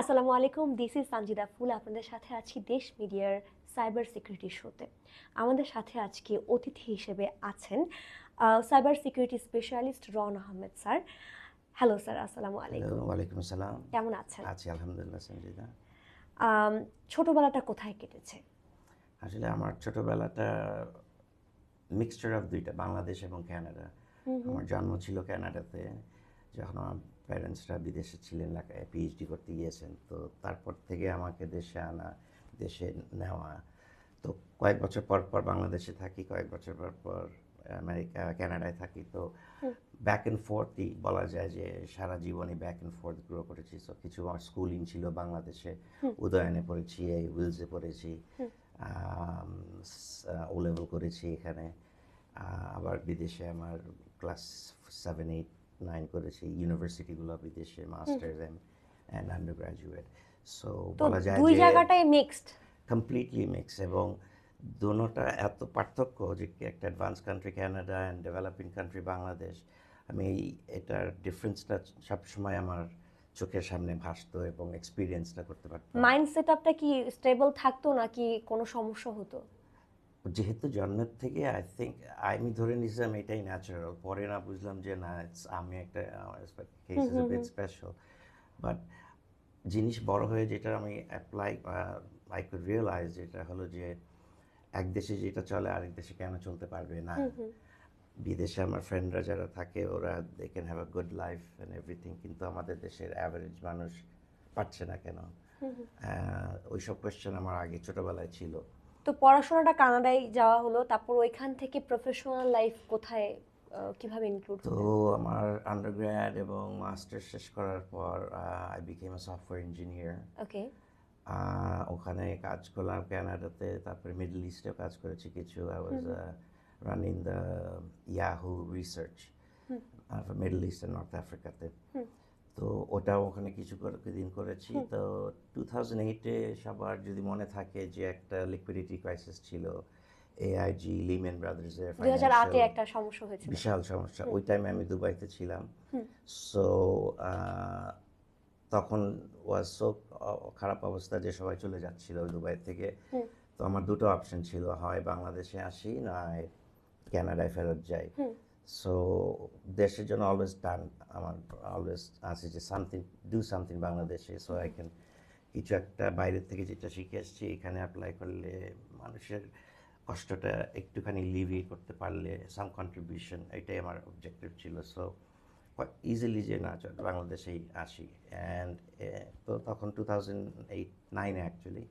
আসসালামু আলাইকুম, this is Sanjida ফুল। আপনাদের সাথে আছি দেশ মিডিয়ার সাইবার সিকিউরিটি শোতে। আমাদের সাথে আজকে অতিথি হিসেবে আছেন সাইবার সিকিউরিটি স্পেশালিস্ট রন আহমেদ স্যার। হ্যালো স্যার, আসসালামু হ্যালো, আলাইকুম। ওয়ালাইকুম আসসালাম। কেমন আছেন? আছি আলহামদুলিল্লাহ সঞ্জিদা। ছোটবেলাটা কোথায় কেটেছে? আসলে আমার ছোটবেলাটা মিক্সচার অফ দুইটা, বাংলাদেশ এবং কানাডা। আমার জন্ম ছিল কানাডাতে, যখন আমার প্যারেন্টসরা বিদেশে ছিলেন, পিএইচডি করতে গিয়েছেন। তো তারপর থেকে আমাকে দেশে আনা, দেশে নেওয়া। তো কয়েক বছর পর পর বাংলাদেশে থাকি, কয়েক বছর পর পর আমেরিকা কানাডায় থাকি। তো ব্যাক অ্যান্ড ফোর্থই বলা যায় যে সারা জীবনই ব্যাক অ্যান্ড ফোর্থ গ্রো করেছি। সো কিছু আমার স্কুলিং ছিল বাংলাদেশে, উদয়নে পড়েছি, এই উইলসে পড়েছি, ও লেভেল করেছি এখানে। আবার বিদেশে আমার ক্লাস 7, 8, 9 করেছি, ইউনিভার্সিটিগুলো বিদেশে, masters and under graduate. So তো বলা যায় দুই যে জায়গাটাই মিক্সড। কমপ্লিটলি মিক্স, এবং দোনোটা এত পার্থক্য যে একটা advance country Canada and developing country Bangladesh. আমি এটার ডিফারেন্সটা সবসময় আমার চোখের সামনে ভাসতো এবং এক্সপিরিয়েন্সটা করতে পারতাম। মাইন্ড সেটআপটা কি স্টেবল থাকতো নাকি কোনো সমস্যা হতো? যেহেতু জন্মের থেকে আই থিঙ্ক আমি ধরে নিয়েছিলাম এটাই ন্যাচারাল, পরে না বুঝলাম যে না, আমি একটা case is a bit special. But জিনিস বড় হয়ে যেটা আমি অ্যাপ্লাই, আই কুড রিয়েলাইজ, যেটা হলো যে এক দেশে যেটা চলে আরেক দেশে কেন চলতে পারবে না। বিদেশে আমার ফ্রেন্ডরা যারা থাকে ওরা they can have a good life and everything, কিন্তু আমাদের দেশের অ্যাভারেজ মানুষ পাচ্ছে না কেন? ওইসব কোয়েশ্চেন আমার আগে ছোটোবেলায় ছিল। তো পড়াশোনাটা কানাডায় যাওয়া হলো, তারপর ওইখান থেকে প্রফেশনাল লাইফ কোথায়, কিভাবে ইনক্লুড তো হলেন? আমার আন্ডারগ্র্যাড এবং মাস্টার শেষ করার পর I became a software engineer. Okay. ওখানে কাজ করলাম কানাডাতে, তারপরে মিডল ইস্টেও কাজ করেছি কিছু। I was running the Yahoo research for Middle East and North আফ্রিকাতে। তো ওটাও ওখানে দিন করেছি। তো 2008-এ সবার যদি মনে থাকে যে একটা লিকুইডিটি ক্রাইসিস ছিল, এআইজি, লিমেন ব্রাদার্সের 2008-এ ফাইন্যান্সিয়াল একটা সমস্যা হয়েছিল। বিশাল সমস্যা। ওই টাইমে আমি দুবাইতে ছিলাম। সো তখন ওয়াজ সো খারাপ অবস্থা যে সবাই চলে যাচ্ছিল দুবাই থেকে। তো আমার দুটো অপশন ছিল, হয় বাংলাদেশে আসি, না কানাডায় ফেরত যাই। সো দেশের জন্য অলওয়েজ টান, আমার অলওয়েজ আছে যে সামথিং বাংলাদেশে, সো আই ক্যান কিছু একটা বাইরের থেকে যেটা শিখে এসেছি এখানে অ্যাপ্লাই করলে মানুষের কষ্টটা একটুখানি লিভিয়ে করতে পারলে সাম কন্ট্রিবিউশন, এটাই আমার অবজেক্টিভ ছিল। সো ইজিলি যে না চল বাংলাদেশেই আসি। অ্যান্ড তো তখন 2008-9-এ অ্যাকচুয়ালি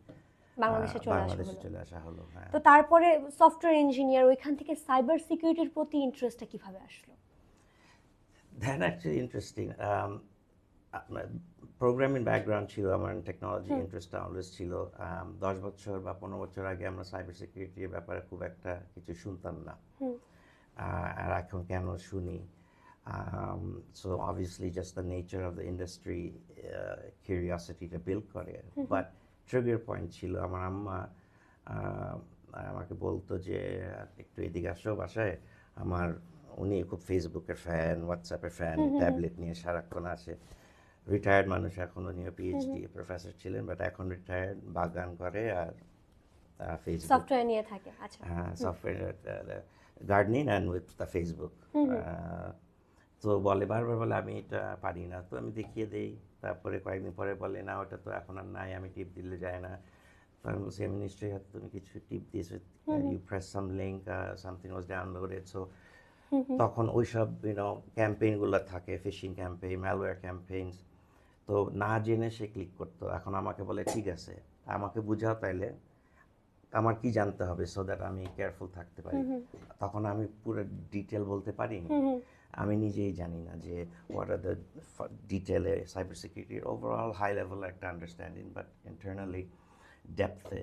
বাংলাদেশে চলে আসা হলো। হ্যাঁ, তো তারপরে সফটওয়্যার ইঞ্জিনিয়ার, ওইখান থেকে সাইবার সিকিউরিটির প্রতি ইন্টারেস্টটা কিভাবে আসলো? That actually interesting. Programming background ছিল আমার, টেকনোলজি ইন্টারেস্টটা অলওয়েজ ছিল। 10 বছর বা 15 বছর আগে আমরা সাইবার সিকিউরিটির ব্যাপারে খুব একটা কিছু শুনতাম না, আর এখন কেন শুনি? So obviously just the nature of the industry, curiosity to build করে। বাট ট্রিগার পয়েন্ট ছিল আমার আম্মা। আহ, আমাকে বলতো যে একটু এদিকে আসো বাসায়। আমার উনি খুব ফেসবুকের ফ্যান, হোয়াটসঅ্যাপের ফ্যান, ট্যাবলেট নিয়ে সারাক্ষণ আসে। রিটায়ার্ড মানুষ এখন, উনিও পিএইচডি প্রফেসর ছিলেন, বাট এখন রিটায়ার্ড, বাগান করে আর ফেসবুক, সফটওয়্যার নিয়ে থাকে, আচ্ছা। Software gardening and with the Facebook. তো বলে বারবার, বলে আমি এটা পারি না, তো আমি দেখিয়ে দেই। তারপরে কয়েকদিন পরে বলে না ওটা তো এখন আর নাই, আমি টিপ দিলে যায় না। তো আমি বলছি আমি নিশ্চয়ই হয়তো তুমি কিছু টিপ দিয়েছো, you press some link, something was downloaded. So তখন ওইসব ক্যাম্পেইনগুলো থাকে, ফিশিং ক্যাম্পেইন, ম্যালওয়্যার ক্যাম্পেইনস। তো না জেনে সে ক্লিক করতো। এখন আমাকে বলে ঠিক আছে, আমাকে বুঝাও তাইলে, আমার কি জানতে হবে সো দ্যাট আমি কেয়ারফুল থাকতে পারি। তখন আমি পুরো ডিটেল বলতে পারিনি, আমি নিজেই জানি না যে হোয়াট আর দ্য ডিটেলে সাইবার সিকিউরিটির ওভারঅল হাই লেভেল একটা আন্ডারস্ট্যান্ডিং, বাট ইন্টারনালি ডেপথে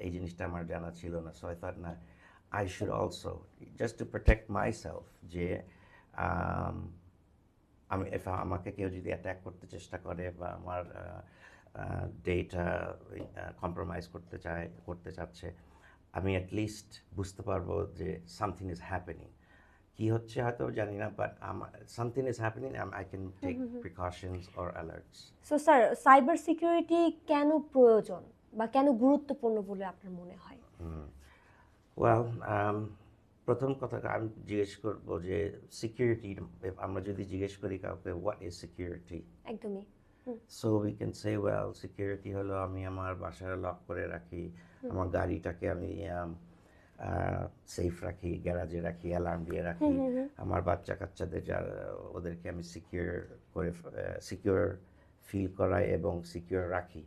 এই জিনিসটা আমার জানা ছিল না। সো আই থট না, I should also just to protect my self, যে আমি আমাকে কেউ যদি অ্যাটাক করতে চেষ্টা করে বা আমার ডেটা কম্প্রোমাইজ করতে চাচ্ছে, আমি অ্যাটলিস্ট বুঝতে পারবো যে সামথিং ইজ হ্যাপেনিং। কি হচ্ছে হয়তো জানি না, but something is happening, I can take precautions or alerts. So sir, cyber security কেন প্রয়োজন বা কেন গুরুত্বপূর্ণ বলে আপনার মনে হয়? ওয়েল, প্রথম কথা আমি জিজ্ঞেস করবো যে সিকিউরিটি, আমরা যদি জিজ্ঞেস করি কাউকে হোয়াট ইজ সিকিউরিটি, একদমই। So we can say well security হলো আমি আমার বাসায় লক করে রাখি, আমার গাড়িটাকে আমি সেফ রাখি, গ্যারাজে রাখি, অ্যালার্ম দিয়ে রাখি, আমার বাচ্চা কাচ্চাদের যারা ওদেরকে আমি সিকিউর ফিল করাই এবং সিকিউর রাখি।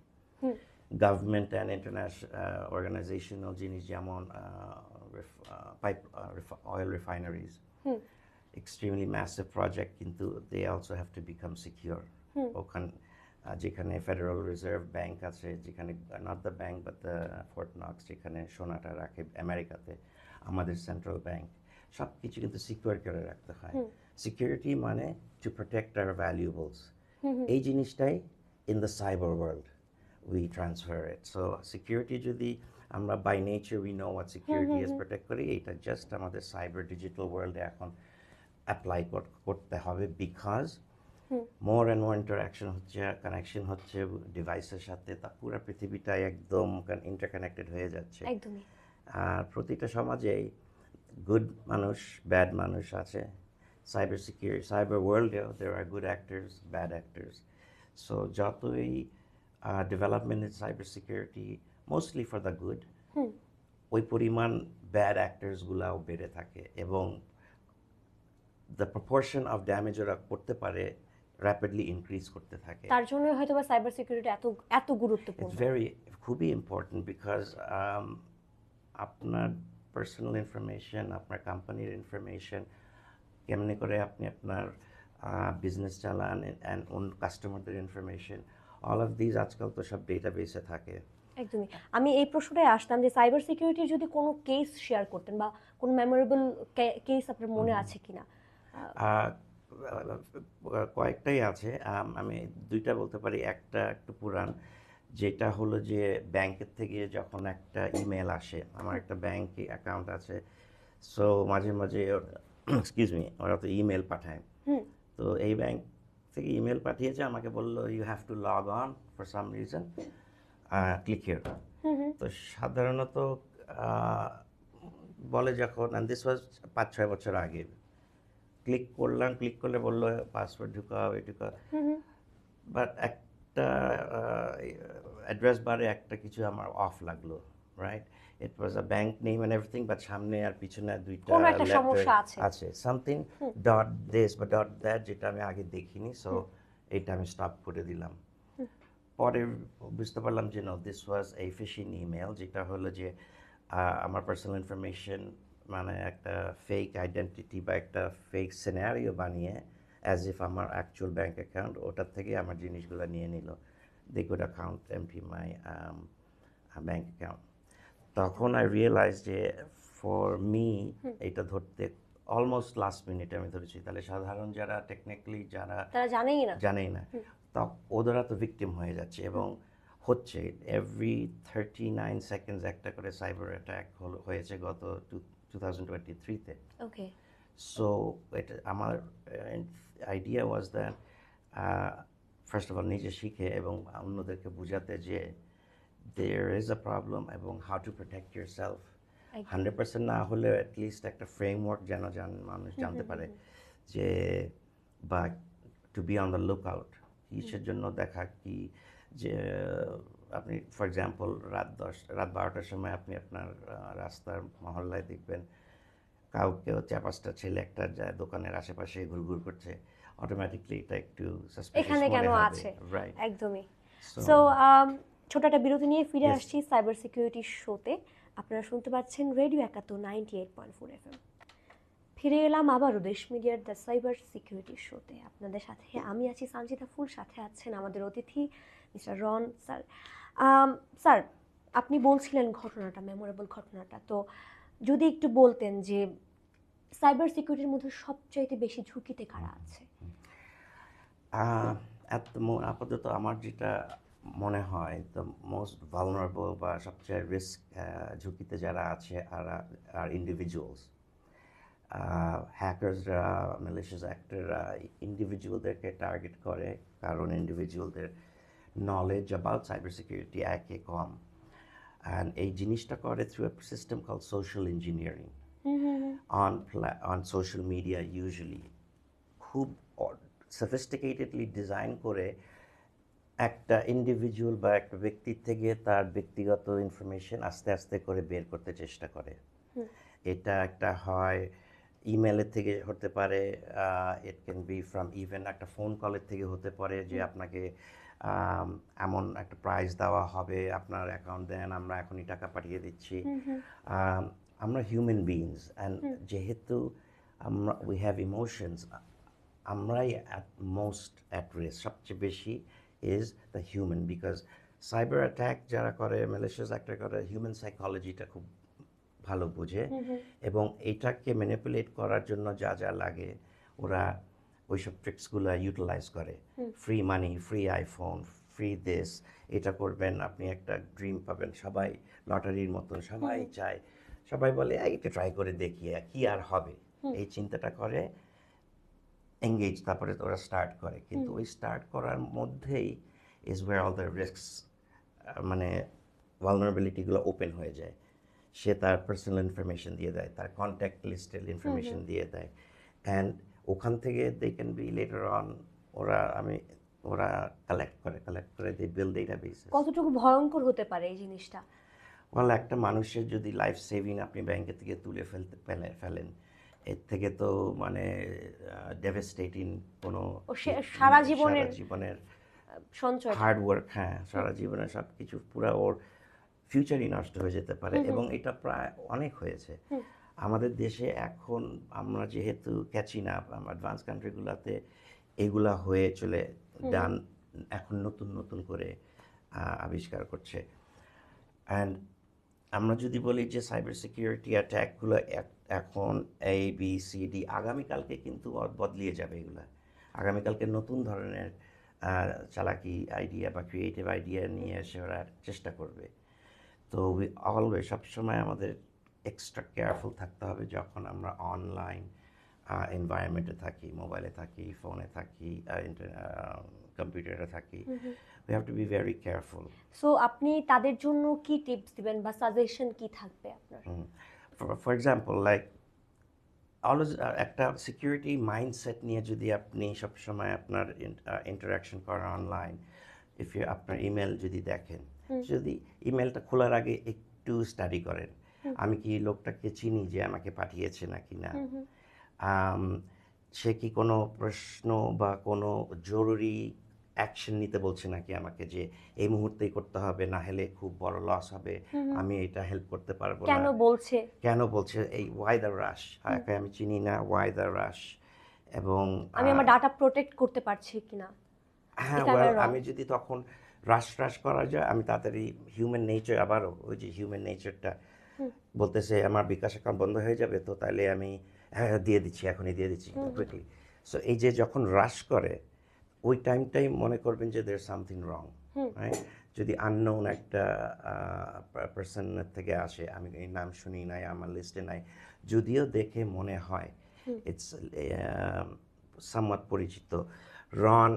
গভর্নমেন্ট অ্যান্ড ইন্টারন্যাশনাল অর্গানাইজেশনাল জিনিস যেমন pipe oil refineries, extremely massive project, কিন্তু they also have to become secure. ওখানে যেখানে ফেডারেল রিজার্ভ ব্যাংক আছে, যেখানে not the bank but the Fort Knox, যেখানে সোনাটা রাখে আমেরিকাতে, আমাদের সেন্ট্রাল ব্যাংক, সব কিছু কিন্তু সিকিউর করে রাখতে হয়। সিকিউরিটি মানে টু প্রোটেক্ট আওয়ার ভ্যালুয়েবলস। এই জিনিসটাই in the cyber world we transfer it. So security যদি আমরা by nature we know what security is protect করি, এটা জাস্ট আমাদের সাইবার ডিজিটাল ওয়ার্ল্ডে এখন অ্যাপ্লাই করতে হবে, because more and more interaction হচ্ছে, কানেকশন হচ্ছে ডিভাইসের সাথে, তা পুরো পৃথিবীটাই একদম ইন্টারকানেক্টেড হয়ে যাচ্ছে। একদমই। আর প্রতিটা সমাজেই গুড মানুষ, ব্যাড মানুষ আছে। সাইবার ওয়ার্ল্ডেও দের আর good actors, bad actors. So যতই development in cyber security mostly for the good, ওই পরিমাণ ব্যাড অ্যাক্টার্সগুলাও বেড়ে থাকে, এবং দ্য প্রপোর্শন অফ ড্যামেজ ওরা করতে পারে র্যাপিডলি ইনক্রিজ করতে থাকে। তার জন্য হয়তো বা সাইবার সিকিউরিটি এত এত গুরুত্বপূর্ণ। ইটস ভেরি খুবই ইম্পর্টেন্ট, বিকজ আপনার পার্সোনাল ইনফরমেশন, আপনার কোম্পানির ইনফরমেশন, কেমনি করে আপনি আপনার বিজনেস চালান, অ্যান্ড অন্য কাস্টমারদের ইনফরমেশন, অল অফ দিজ আজকাল তো সব ডেটাবেসে থাকে। একদমই। আমি এই প্রশ্নটাই আসতাম যে সাইবার সিকিউরিটির যদি কোনো কেস শেয়ার করতেন বা কোনো মেমোরেবল কেস আপনার মনে আছে কিনা? কয়েকটাই আছে, আমি দুইটা বলতে পারি। একটা একটু পুরান, যেটা হলো যে ব্যাংকের থেকে যখন একটা ইমেল আসে, আমার একটা ব্যাংক অ্যাকাউন্ট আছে, সো মাঝে মাঝে এক্সকিউজ মি, ওরা তো ইমেল পাঠায়। তো এই ব্যাংক থেকে ইমেল পাঠিয়েছে, আমাকে বললো you have to log on for some reason, click here. তো সাধারণত বলে যখন, অ্যান্ড দিস ওয়াজ 5-6 বছর আগে, ক্লিক করলাম, ক্লিক করলে বললো পাসওয়ার্ড ঢুকাও, এ ঢুকাও, বাট একটা অ্যাড্রেস বারে একটা কিছু আমার অফ লাগলো, right? It was a bank name and everything, but সামনে আর পিছনে দুইটা কোনো একটা সমস্যা আছে, সামথিং ডট দিস বা ডট দ্যাট, যেটা আমি আগে দেখিনি। সো এটা আমি স্টপ করে দিলাম। পরে বুঝতে পারলাম যে no, this was a phishing email, যেটা হলো যে আমার পার্সোনাল ইনফরমেশন, মানে একটা ফেক আইডেন্টিটি বা একটা ফেক সিনারিও বানিয়ে অ্যাজ ইফ আমার অ্যাকচুয়াল ব্যাঙ্ক অ্যাকাউন্ট, ওটার থেকে আমার জিনিসগুলো নিয়ে নিল। They could account empty my bank account. তখন আই রিয়েলাইজ যে ফর মি এটা ধরতে অলমোস্ট লাস্ট মিনিটে আমি ধরেছি। তাহলে সাধারণ যারা টেকনিক্যালি যারা তারা জানেই না, তা ওদেরা তো ভিকটিম হয়ে যাচ্ছে, এবং হচ্ছে এভরি 39 সেকেন্ডস একটা করে সাইবার অ্যাটাক হয়েছে গত 2023-তে। ওকে। সো এটা আমার idea was that first of all নিজে শিখে এবং অন্যদেরকে বোঝাতে যে দেয়ার ইজ আ প্রবলেম, এবং how to protect your self. 100% না হলেও অ্যাটলিস্ট একটা ফ্রেমওয়ার্ক যেন মানুষ জানতে পারে, যে বা to be on the look out, কিসের জন্য দেখা কি, যে আপনি ফর এক্সাম্পল রাত 12টার সময় আপনি আপনার রাস্তার মহল্লায় দেখবেন কাউকে 4-5টা ছেলে একটা দোকানের আশেপাশে ঘুরঘুর করছে, অটোমেটিকলি এটা একটু সাসপিশিয়াস এখানে কেন মনে হবে, আছে। রাইট? একদমই। সো ছোট একটা বিরতি নিয়ে ফিরে আসছি সাইবার সিকিউরিটি শোতে। আপনারা শুনতে পাচ্ছেন রেডিও 71 98.4 FM। ফিরে এলাম আবারও দেশ মিডিয়ার দ্য সাইবার সিকিউরিটি শোতে। আপনাদের সাথে আমি আছি সানজিদা ফুল, সাথে আছেন আমাদের অতিথি মিস্টার রন স্যার। স্যার, আপনি বলছিলেন ঘটনাটা, মেমোরেবল ঘটনাটা, তো যদি একটু বলতেন যে সাইবার সিকিউরিটির মধ্যে সবচাইতে বেশি ঝুঁকিতে কারা আছে? আপাতত আমার যেটা মনে হয়, দ্য মোস্ট ভালনারেবল বা সবচেয়ে রিস্ক ঝুঁকিতে যারা আছে আর ইন্ডিভিজুয়ালস। হ্যাকার্সরা, ম্যালিশিয়াস অ্যাক্টররা ইন্ডিভিজুয়ালদেরকে টার্গেট করে, কারণ ইন্ডিভিজুয়ালদের নলেজ অ্যাবাউট সাইবার সিকিউরিটি একে কম। অ্যান্ড এই জিনিসটা করে through a system call social engineering on social media usually, খুব সফিস্টিকেটেডলি ডিজাইন করে একটা ইন্ডিভিজুয়াল বা একটা ব্যক্তির থেকে তার ব্যক্তিগত ইনফরমেশন আস্তে আস্তে করে বের করতে চেষ্টা করে। এটা একটা হয় ইমেলের থেকে হতে পারে, it can be from even একটা ফোন কলের থেকে হতে পারে যে আপনাকে এমন একটা প্রাইজ দেওয়া হবে, আপনার অ্যাকাউন্ট দেন, আমরা এখনই টাকা পাঠিয়ে দিচ্ছি। আমরা হিউম্যান বিইংস, অ্যান্ড যেহেতু আমরা উই হ্যাভ ইমোশনস, আমরাই অ্যাট মোস্ট অ্যাট রিস্ক, সবচেয়ে বেশি is the human, because cyber attack যারা করে, ম্যালিশিয়াস অ্যাক্টর করে, হিউম্যান সাইকোলজিটা খুব ভালো বোঝে, এবং এইটাকে ম্যানিপুলেট করার জন্য যা যা লাগে ওরা ওইসব ট্রিক্সগুলো ইউটিলাইজ করে। Free money, free iPhone, free this, এটা করবেন আপনি একটা ড্রিম পাবেন, সবাই লটারির মতন সবাই চায়, সবাই বলে এটা ট্রাই করে দেখি কি আর হবে, এই চিন্তাটা করে এঙ্গেজ, তারপরে ওরা স্টার্ট করে। কিন্তু ওই স্টার্ট করার মধ্যেই is wire all the risks, মানে ভালনারেবিলিটিগুলো ওপেন হয়ে যায়। সে তার পার্সোনাল ইনফরমেশন দিয়ে দেয়, তার কন্ট্যাক্ট লিস্টের ইনফরমেশন দিয়ে দেয়, অ্যান্ড ওখান থেকে they can be later on ওরা কালেক্ট করে দে বিল্ড ডেটাবেস। কতটুকু ভয়ঙ্কর হতে পারে এই জিনিসটা? ওয়াল, একটা মানুষের যদি লাইফ সেভিং আপনি ব্যাংকে থেকে তুলে ফেলেন, এর থেকে তো মানে ডেভাস্টেটিং কোনো সারা জীবনের সঞ্চয়, হার্ড ওয়ার্ক, হ্যাঁ, সারা জীবনের সব কিছু পুরো ওর ফিউচারই নষ্ট হয়ে যেতে পারে, এবং এটা প্রায় অনেক হয়েছে আমাদের দেশে। এখন আমরা যেহেতু ক্যাচি না, অ্যাডভান্স কান্ট্রিগুলোতে এগুলা হয়ে চলে ডান, এখন নতুন নতুন করে আবিষ্কার করছে। অ্যান্ড আমরা যদি বলি যে সাইবার সিকিউরিটি অ্যাট্যাকগুলো এখন ABCD, আগামীকালকে কিন্তু বদলিয়ে যাবে এগুলো। আগামীকালকে নতুন ধরনের চালাকি আইডিয়া বা ক্রিয়েটিভ আইডিয়া নিয়ে এসে ওরা চেষ্টা করবে। তো উই অলওয়েজ, সবসময় আমাদের এক্সট্রা কেয়ারফুল থাকতে হবে যখন আমরা অনলাইন এনভায়রনমেন্টে থাকি, মোবাইলে থাকি, ফোনে থাকি, কম্পিউটারে থাকি। We have to be very careful. So আপনি তাদের জন্য কি টিপস দিবেন বা সাজেশন কি থাকবে আপনার? ফর এক্সাম্পল, লাইক অলওয়েজ একটা সিকিউরিটি মাইন্ডসেট নিয়ে যদি আপনি সবসময় আপনার ইন্টারাকশন করেন অনলাইন, আপনার ইমেল যদি দেখেন, যদি ইমেলটা খোলার আগে একটু স্টাডি করেন, আমি কি লোকটাকে চিনি যে আমাকে পাঠিয়েছে নাকি না, সে কি কোনো প্রশ্ন বা কোনো জরুরি অ্যাকশন নিতে বলছে নাকি আমাকে, যে এই মুহূর্তেই করতে হবে, না হলে খুব বড় লস হবে, আমি এটা হেল্প করতে পারবো না, কেন বলছে, এই ওয়াই দ্য রাশ, আমি চিনি না, ওয়াই দ্য রাশ, এবং আমি আমার ডাটা প্রোটেক্ট করতে পারছি কিনা। হ্যাঁ, আমি যদি তখন রাশ করা যায়, আমি তাড়াতাড়ি হিউম্যান নেচার, আবারও ওই যে হিউম্যান নেচারটা বলতেছে আমার বিকাশ অ্যাকাউন্ট বন্ধ হয়ে যাবে, তো তাহলে আমি হ্যাঁ দিয়ে দিচ্ছি, এখনই দিয়ে দিচ্ছি কুইকলি। সো এই যে যখন রাশ করে ওই টাইমটাই মনে করবেন যে দের সামথিং রং, রাইট? যদি আননোন একটা পার্সনের থেকে আসে, আমি এই নাম শুনি নাই, আমার লিস্টে নাই, যদিও দেখে মনে হয় ইটস সামওয়াট পরিচিত, রন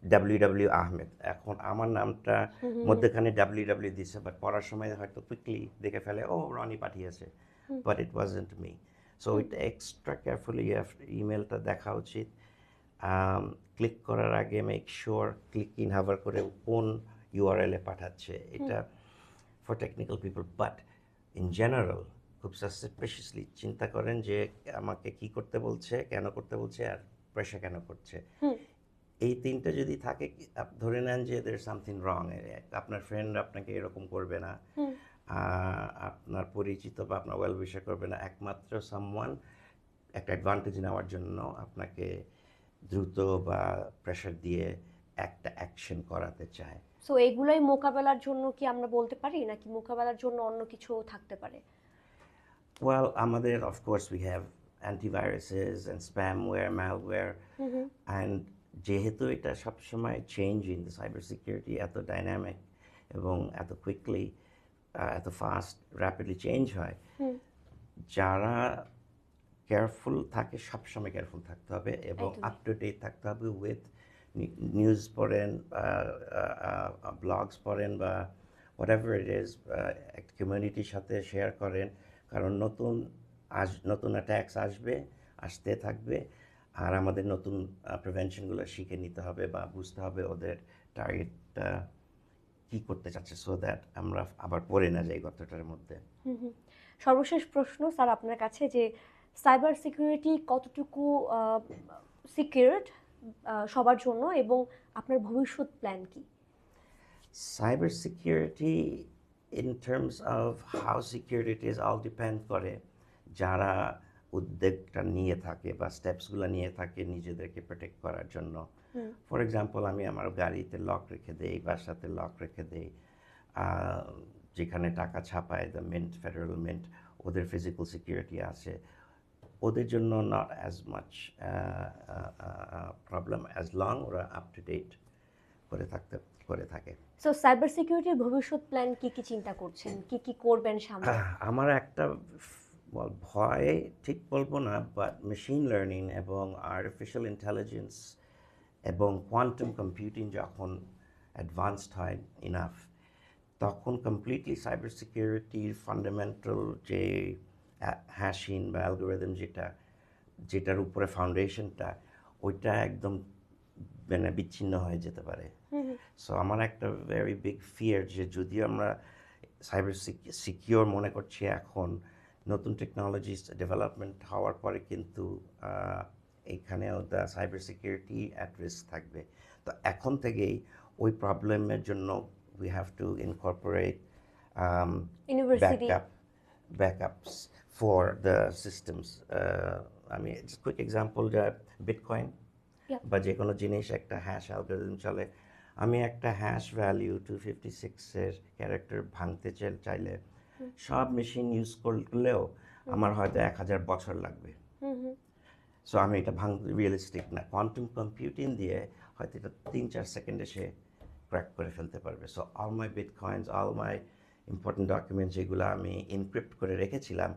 WW আহমেদ, এখন আমার নামটা মধ্যখানে WW দিছে, বাট পড়ার সময় হয়তো কুইকলি দেখে ফেলে, ও রনি পাঠিয়েছে, but it wasn't me. So এটা এক্সট্রা কেয়ারফুলি ইমেলটা দেখা উচিত। ক্লিক করার আগে মেক শিওর ক্লিক ইন হাভার করে কোন URL-এ পাঠাচ্ছে, এটা for technical people, but in general খুব সাসপিশিয়াসলি চিন্তা করেন যে আমাকে কি করতে বলছে, কেন করতে বলছে, আর প্রেশার কেন করছে। এই তিনটা যদি থাকে, ধরে নেন যে দের সামথিং রং, আপনার ফ্রেন্ড আপনাকে এরকম করবে না, আপনার পরিচিত বা আপনার ওয়েল উইশার করবে না, একমাত্র সামওয়ান একটা অ্যাডভান্টেজ নেওয়ার জন্য আপনাকে দ্রুত বা প্রেশার দিয়ে একটা অ্যাকশন করাতে চায়। সো এগুলাই মোকাবেলার জন্য কি আমরা বলতে পারি, নাকি মোকাবেলার জন্য অন্য কিছু থাকতে পারে? ওয়েল, আমাদের of course we have antiviruses and spamware, malware, and যেহেতু এটা সবসময় চেঞ্জিং, সাইবার সিকিউরিটি এত ডাইনামিক এবং এত কুইকলি, এত ফাস্ট র্যাপিডলি চেঞ্জ হয়, যারা কেয়ারফুল থাকে, সবসময় কেয়ারফুল থাকতে হবে এবং একদমই। আপ টু ডেট থাকতে হবে উইথ নিউজ পড়েন, ব্লগস পড়েন বা হোয়াট এভার ইট ইজ, একটা কমিউনিটির সাথে শেয়ার করেন, কারণ নতুন অ্যাট্যাকস আসতে থাকবে, আর আমাদের নতুন প্রিভেনশনগুলো শিখে নিতে হবে বা বুঝতে হবে ওদের টার্গেটটা কী করতে চাচ্ছে, সো দ্যাট আমরা আবার পড়ে না যাই গর্তটার মধ্যে। হুম, হুম। সর্বশেষ প্রশ্ন স্যার আপনার কাছে যে সাইবার সিকিউরিটি কতটুকু সিকিউরড সবার জন্য, এবং আপনার ভবিষ্যৎ প্ল্যান কি? Cyber security in terms of how secure it is all depend করে যারা উদ্যোগটা নিয়ে থাকে বা স্টেপসগুলো নিয়ে থাকে নিজেদেরকে প্রোটেক্ট করার জন্য। হুম। ফর এক্সাম্পল, আমি আমার গাড়িতে লক রেখে দেই, বাসাতে লক রেখে দেই, যেখানে টাকা ছাপায় দ্য মিন্ট, ফেডারেল মিন্ট, ওদের ফিজিক্যাল সিকিউরিটি আছে, ওদের জন্য not as much problem as long ওরা আপ টু ডেট করে থাকে। সো সাইবার সিকিউরিটির ভবিষ্যৎ প্ল্যান কি কি চিন্তা করছেন, কি কি করবেন সামনে? আমার একটা ভয় ঠিক বলবো না, বাট মেশিন লার্নিং এবং আর্টিফিশিয়াল ইন্টেলিজেন্স এবং কোয়ান্টাম কম্পিউটিং যখন অ্যাডভান্সড হয় ইনাফ, তখন কমপ্লিটলি সাইবার সিকিউরিটির ফান্ডামেন্টাল যে হ্যাশিং বা অ্যালগোরিদম যেটার উপরে ফাউন্ডেশনটা, ওইটা একদম মানে বিচ্ছিন্ন হয়ে যেতে পারে। সো আমার একটা ভেরি বিগ ফিয়ার যে যদিও আমরা সাইবার সিকিউর মনে করছি এখন, নতুন টেকনোলজিস ডেভেলপমেন্ট হওয়ার পরে কিন্তু এইখানেও the cyber security at risk থাকবে। তো এখন থেকেই ওই প্রবলেমের জন্য we have to incorporate university. backups for the systems. I mean, just quick example, Bitcoin Yeah. বা যে কোনো জিনিস একটা হ্যাশ অ্যালগোরিদম চলে। আমি একটা হ্যাশ ভ্যালু 256-এর ক্যারেক্টার ভাঙতে চাইলে সব মেশিন ইউজ করলেও আমার হয়তো 1000 বছর লাগবে। সো আমি এটা রিয়েলিস্টিক না। কোয়ান্টাম কম্পিউটিং দিয়ে হয়তো এটা 3-4 সেকেন্ডে সে ক্র্যাক করে ফেলতে পারবে। So all my bitcoins, all my important documents যেগুলো আমি ইনক্রিপ্ট করে রেখেছিলাম,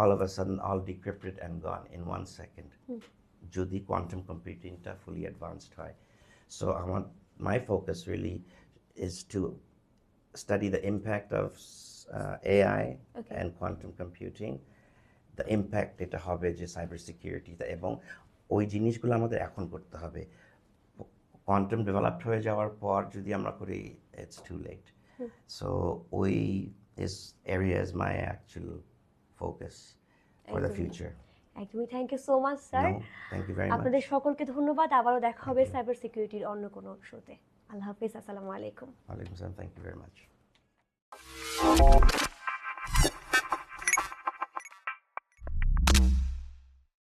all of a sudden all decrypted and gone in 1 second, যদি কোয়ান্টাম কম্পিউটিংটা ফুলি অ্যাডভান্সড হয়। So my focus really is to study the impact of AI Okay. and quantum computing, the impact এটা হবে যে cyber সিকিউরিটিতে, এবং ওই জিনিসগুলো আমাদের এখন করতে হবে। কোয়ান্টাম ডেভেলপড হয়ে যাওয়ার পর যদি আমরা করি, ইটস টু লেট। সো ওই area is my actual focus for the একদমই। future. একদমই, thank you so much sir. No, thank you very আপনাদের much. সকলকে ধন্যবাদ। আবারও দেখা হবে সাইবার সিকিউরিটির অন্য কোনো শোতে। আল্লাহ হাফিজ, আসসালামু আলাইকুম। Alaikum salam, thank you very much.